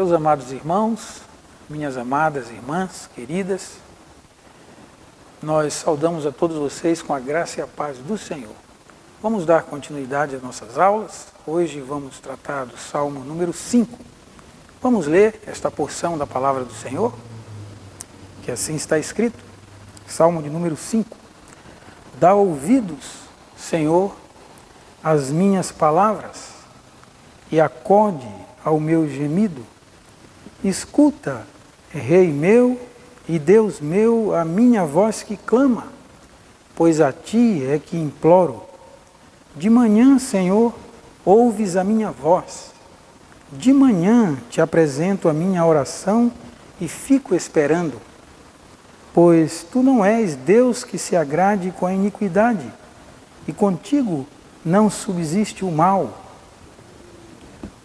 Meus amados irmãos, minhas amadas irmãs, queridas, nós saudamos a todos vocês com a graça e a paz do Senhor. Vamos dar continuidade às nossas aulas. Hoje vamos tratar do Salmo número 5. Vamos ler esta porção da palavra do Senhor, que assim está escrito. Salmo de número 5. Dá ouvidos, Senhor, às minhas palavras e acode ao meu gemido. Escuta, Rei meu e Deus meu, a minha voz que clama, pois a Ti é que imploro. De manhã, Senhor, ouves a minha voz. De manhã te apresento a minha oração e fico esperando. Pois Tu não és Deus que se agrade com a iniquidade, e contigo não subsiste o mal.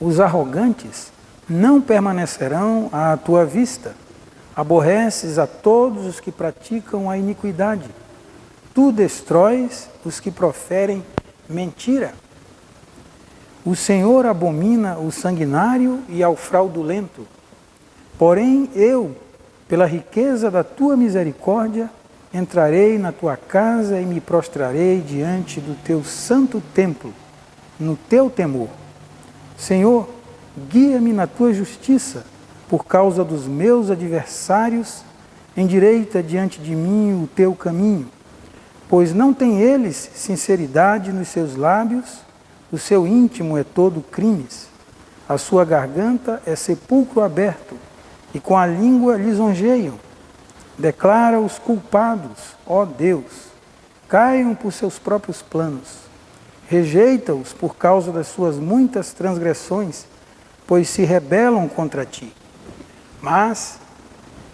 Os arrogantes não permanecerão à Tua vista. Aborreces a todos os que praticam a iniquidade. Tu destróis os que proferem mentira. O Senhor abomina o sanguinário e ao fraudulento. Porém eu, pela riqueza da Tua misericórdia, entrarei na Tua casa e me prostrarei diante do Teu santo templo, no Teu temor. Senhor, guia-me na Tua justiça, por causa dos meus adversários, endireita diante de mim o Teu caminho, pois não têm eles sinceridade nos seus lábios, o seu íntimo é todo crimes. A sua garganta é sepulcro aberto, e com a língua lisonjeiam. Declara os culpados, ó Deus, caiam por seus próprios planos. Rejeita-os por causa das suas muitas transgressões, pois se rebelam contra Ti. Mas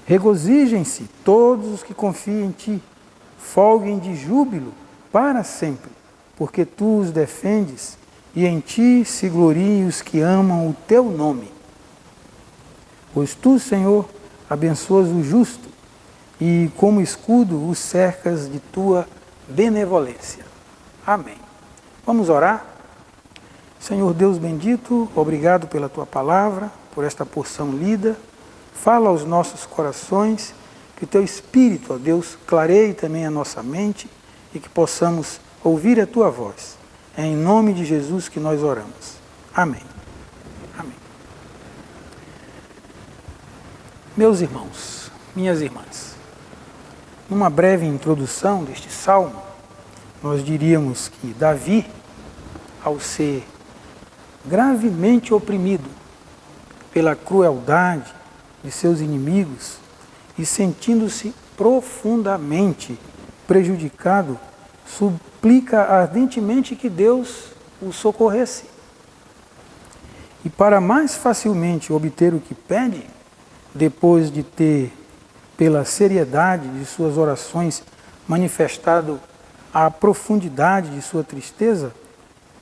regozijem-se todos os que confiam em Ti, folguem de júbilo para sempre, porque Tu os defendes, e em Ti se gloriem os que amam o Teu nome. Pois Tu, Senhor, abençoas o justo, e como escudo o cercas de Tua benevolência. Amém. Vamos orar? Senhor Deus bendito, obrigado pela Tua palavra, por esta porção lida. Fala aos nossos corações, que o Teu Espírito, ó Deus, clareie também a nossa mente e que possamos ouvir a Tua voz. É em nome de Jesus que nós oramos. Amém. Amém. Meus irmãos, minhas irmãs, numa breve introdução deste salmo, nós diríamos que Davi, ao ser gravemente oprimido pela crueldade de seus inimigos e sentindo-se profundamente prejudicado, suplica ardentemente que Deus o socorresse. E para mais facilmente obter o que pede, depois de ter, pela seriedade de suas orações, manifestado a profundidade de sua tristeza,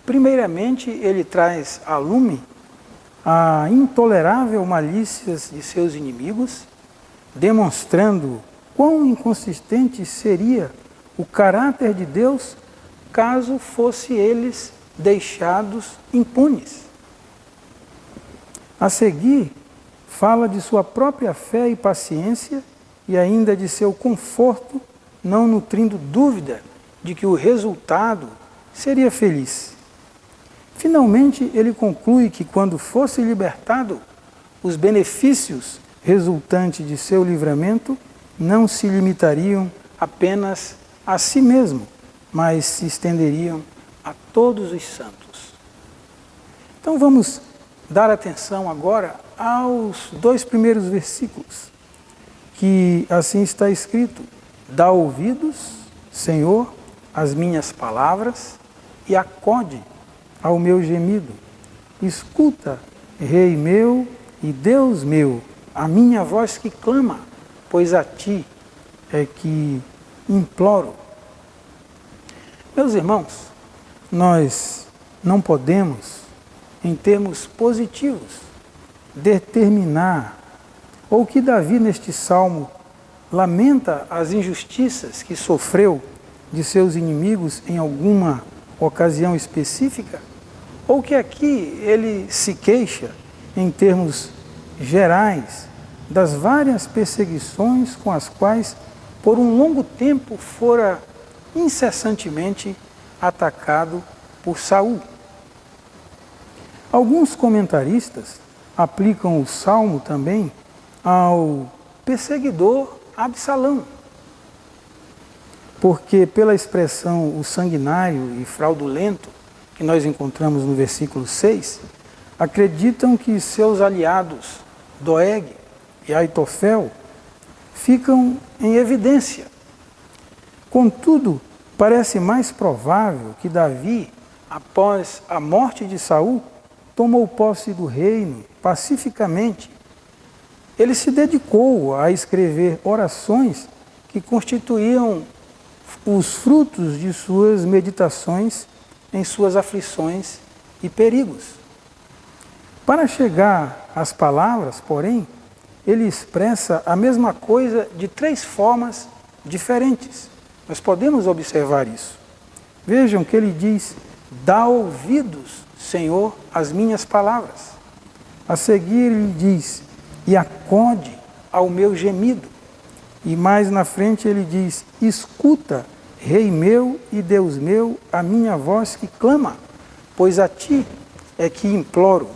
primeiramente ele traz a lume a intolerável malícia de seus inimigos, demonstrando quão inconsistente seria o caráter de Deus caso fosse eles deixados impunes. A seguir, fala de sua própria fé e paciência e ainda de seu conforto, não nutrindo dúvida de que o resultado seria feliz. Finalmente, ele conclui que quando fosse libertado, os benefícios resultantes de seu livramento não se limitariam apenas a si mesmo, mas se estenderiam a todos os santos. Então vamos dar atenção agora aos 2 primeiros versículos, que assim está escrito: dá ouvidos, Senhor, às minhas palavras e acode ao meu gemido. Escuta, Rei meu e Deus meu, a minha voz que clama, pois a Ti é que imploro. Meus irmãos, nós não podemos, em termos positivos, determinar, ou que Davi neste salmo lamenta as injustiças que sofreu de seus inimigos em alguma ocasião específica, ou que aqui ele se queixa em termos gerais das várias perseguições com as quais, por um longo tempo, fora incessantemente atacado por Saul. Alguns comentaristas aplicam o salmo também ao perseguidor Absalão, porque pela expressão o sanguinário e fraudulento que nós encontramos no versículo 6, acreditam que seus aliados Doeg e Aitofel ficam em evidência. Contudo, parece mais provável que Davi, após a morte de Saul, tomou posse do reino pacificamente. Ele se dedicou a escrever orações que constituíam os frutos de suas meditações em suas aflições e perigos. Para chegar às palavras, porém, ele expressa a mesma coisa de 3 formas diferentes. Nós podemos observar isso. Vejam que ele diz: dá ouvidos, Senhor, às minhas palavras. A seguir ele diz: e acode ao meu gemido. E mais na frente ele diz: escuta, Rei meu e Deus meu, a minha voz que clama, pois a ti é que imploro.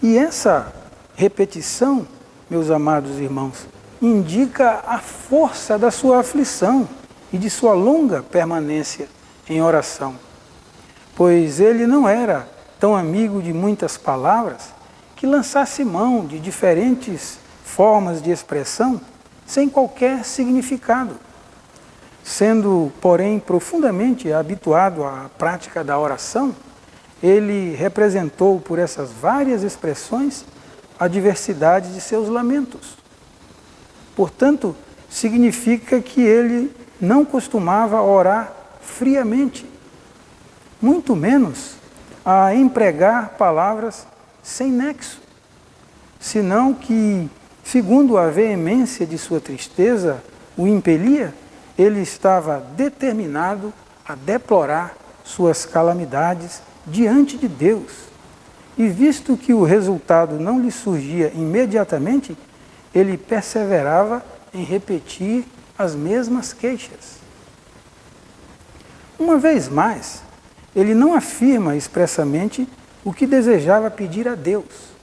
E essa repetição, meus amados irmãos, indica a força da sua aflição e de sua longa permanência em oração. Pois ele não era tão amigo de muitas palavras que lançasse mão de diferentes formas de expressão sem qualquer significado. Sendo, porém, profundamente habituado à prática da oração, ele representou por essas várias expressões a diversidade de seus lamentos. Portanto, significa que ele não costumava orar friamente, muito menos a empregar palavras sem nexo, senão que, segundo a veemência de sua tristeza o impelia, ele estava determinado a deplorar suas calamidades diante de Deus. E visto que o resultado não lhe surgia imediatamente, ele perseverava em repetir as mesmas queixas. Uma vez mais, ele não afirma expressamente o que desejava pedir a Deus,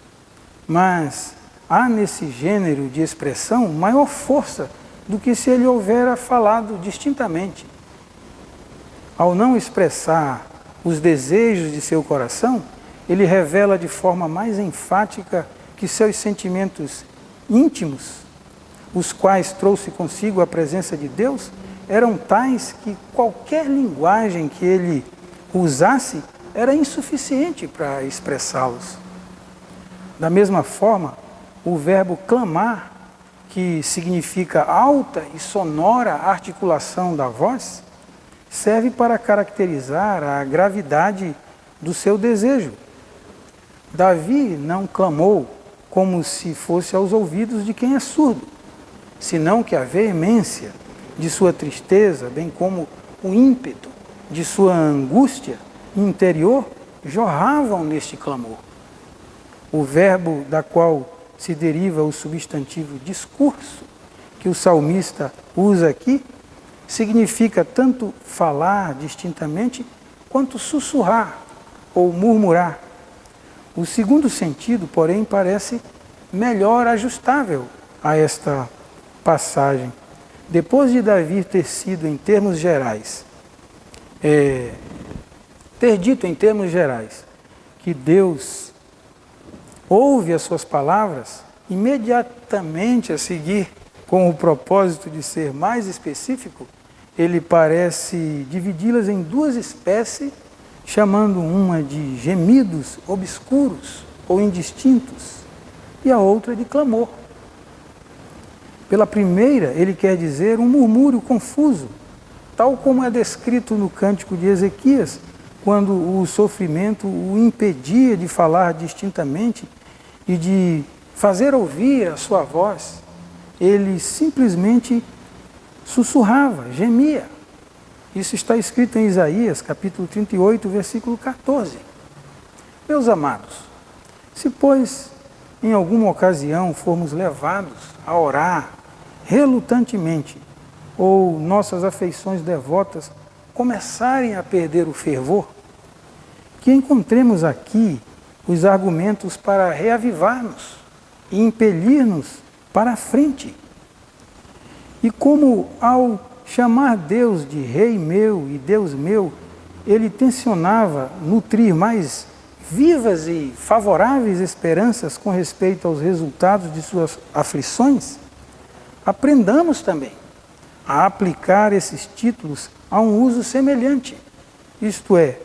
mas há nesse gênero de expressão maior força do que se ele houvera falado distintamente. Ao não expressar os desejos de seu coração, ele revela de forma mais enfática que seus sentimentos íntimos, os quais trouxe consigo a presença de Deus, eram tais que qualquer linguagem que ele usasse era insuficiente para expressá-los. Da mesma forma, o verbo clamar, que significa alta e sonora articulação da voz, serve para caracterizar a gravidade do seu desejo. Davi não clamou como se fosse aos ouvidos de quem é surdo, senão que a veemência de sua tristeza, bem como o ímpeto de sua angústia interior, jorravam neste clamor. O verbo da qual se deriva o substantivo discurso, que o salmista usa aqui, significa tanto falar distintamente, quanto sussurrar ou murmurar. O segundo sentido, porém, parece melhor ajustável a esta passagem. Depois de Davi ter sido, em termos gerais, ter dito em termos gerais que Deus ouve as suas palavras, imediatamente a seguir, com o propósito de ser mais específico, ele parece dividi-las em 2 espécies, chamando uma de gemidos obscuros ou indistintos e a outra de clamor. Pela primeira, ele quer dizer um murmúrio confuso, tal como é descrito no Cântico de Ezequias, quando o sofrimento o impedia de falar distintamente e de fazer ouvir a sua voz. Ele simplesmente sussurrava, gemia. Isso está escrito em Isaías, capítulo 38, versículo 14. Meus amados, se pois em alguma ocasião formos levados a orar relutantemente, ou nossas afeições devotas começarem a perder o fervor, que encontremos aqui os argumentos para reavivar-nos e impelir-nos para a frente. E como ao chamar Deus de Rei meu e Deus meu, ele tensionava nutrir mais vivas e favoráveis esperanças com respeito aos resultados de suas aflições, aprendamos também a aplicar esses títulos a um uso semelhante, isto é,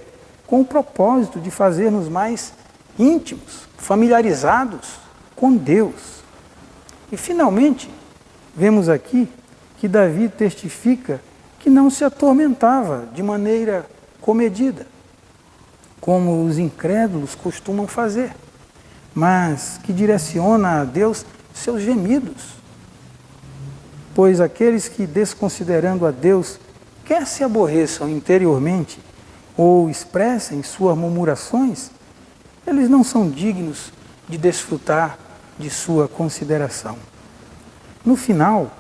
com o propósito de fazer-nos mais íntimos, familiarizados com Deus. E finalmente, vemos aqui que Davi testifica que não se atormentava de maneira comedida, como os incrédulos costumam fazer, mas que direciona a Deus seus gemidos. Pois aqueles que, desconsiderando a Deus, quer se aborreçam interiormente ou expressem suas murmurações, eles não são dignos de desfrutar de sua consideração. No final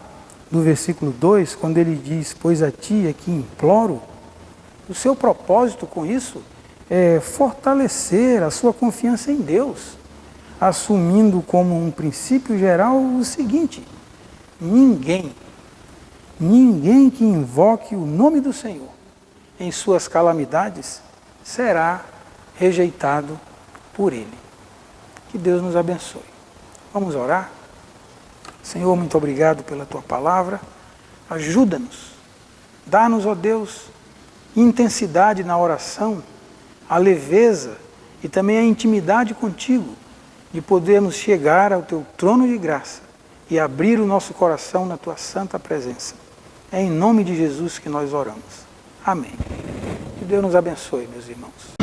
do versículo 2, quando ele diz, pois a ti é que imploro, o seu propósito com isso é fortalecer a sua confiança em Deus, assumindo como um princípio geral o seguinte: ninguém que invoque o nome do Senhor em suas calamidades será rejeitado por Ele. Que Deus nos abençoe. Vamos orar? Senhor, muito obrigado pela Tua palavra. Ajuda-nos. Dá-nos, ó Deus, intensidade na oração, a leveza e também a intimidade contigo, de podermos chegar ao Teu trono de graça e abrir o nosso coração na Tua santa presença. É em nome de Jesus que nós oramos. Amém. Que Deus nos abençoe, meus irmãos.